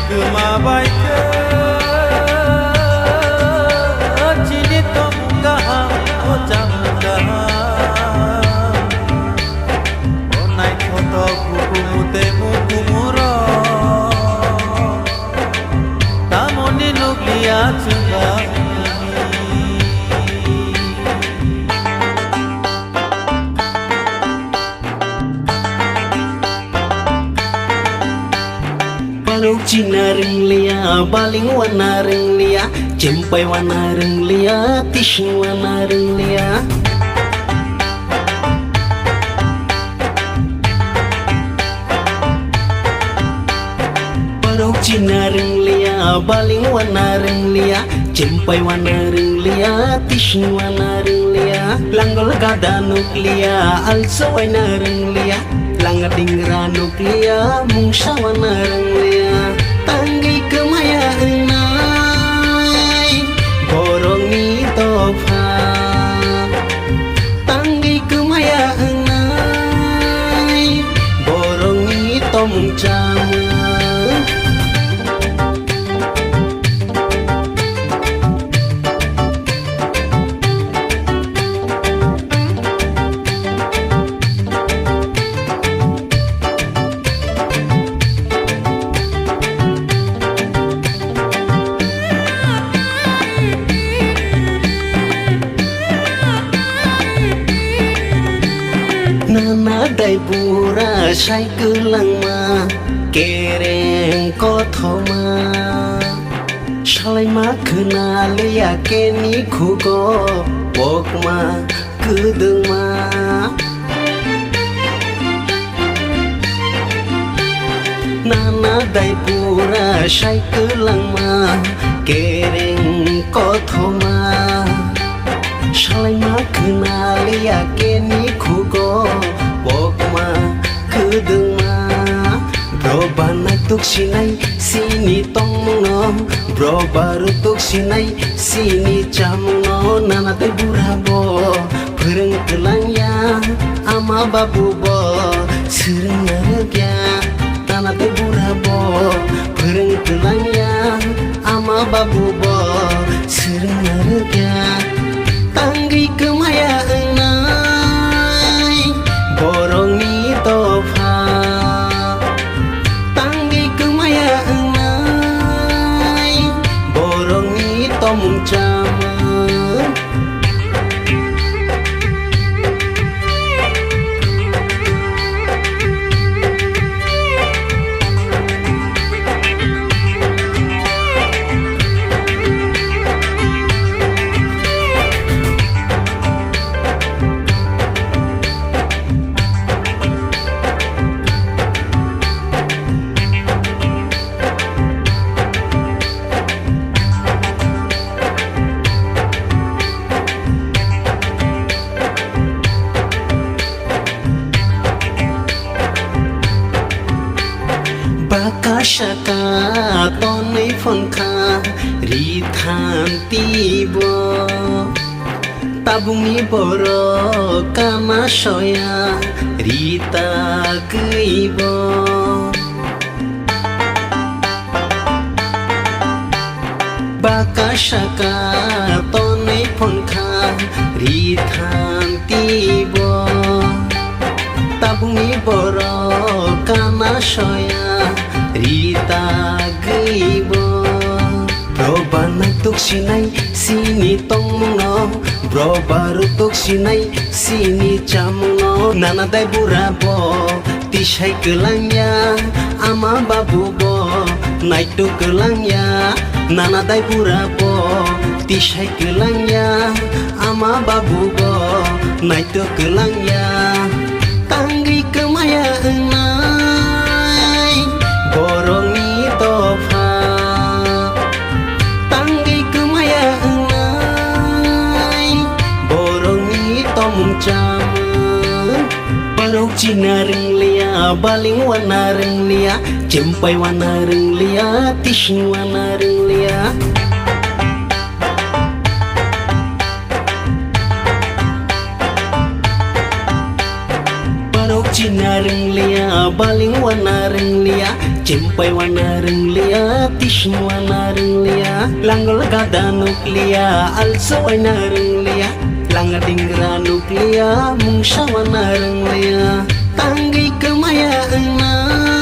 गोमाबाय चिनि तम गाहाम अजाम गाहाम अनाय थत कुकुमुते मुकुमुर तामनि नुग्लिया चुंगा Barok cina renglia, baling warna renglia, cempai warna renglia, tisu warna renglia. Barok cina renglia, baling warna renglia, cempai warna renglia, tisu warna renglia. Langgol gada nuklia, alsa warna renglia. Langgar dingra nuklia, mungsa warna renglia. Tanggi kemaya enai, borok ni tofa. Tanggi kemaya enai, borok ni tomung cama. Nana dai pura sai kelang ma kereng kothoma salai ma kenal ya keni khugo bok ma kedeng ma Nana dai pura sai kelang ma kereng kothoma Salai ma kenal ya keni khugo bok ma kedeng ma Bro banai tuk sinai sini tong no Bro baru tuk sinai sini cam no Nana te burabo pereng kelang ya ama babu bo sering ngerja Nana te burabo pereng kelang ya ama babu bo sering ngerja Tanggi kemaya enai borok ni tofa Tanggi kemaya enai borok ni tomung cama Bakashaka tonei fonka rithan tibo Tabungi borok kama soya rita keibo Bakashaka tonei fonka rithan tibo Tabungi borok kama soya rita geibo Bro banai tuk sinai sini tong no Bro baru tuk sinai sini cam no Nana dai burabo tisai kelang ya ama babu bo naik tu kelang ya Nana dai burabo tisai kelang ya ama babu bo naik tu kelang ya Tanggi kemaya enai borok ni tofa Tanggi kemaya enai borok ni tomung cama Barok cina renglia baling warna renglia cempai warna renglia tisu warna renglia Cina renglia baling warna renglia Cimpai wana renglia, tisn wana renglia, langgol kada nuklia, also wana renglia, langga dingra nuklia, mungsa wana renglia, tanggi kemaya ena.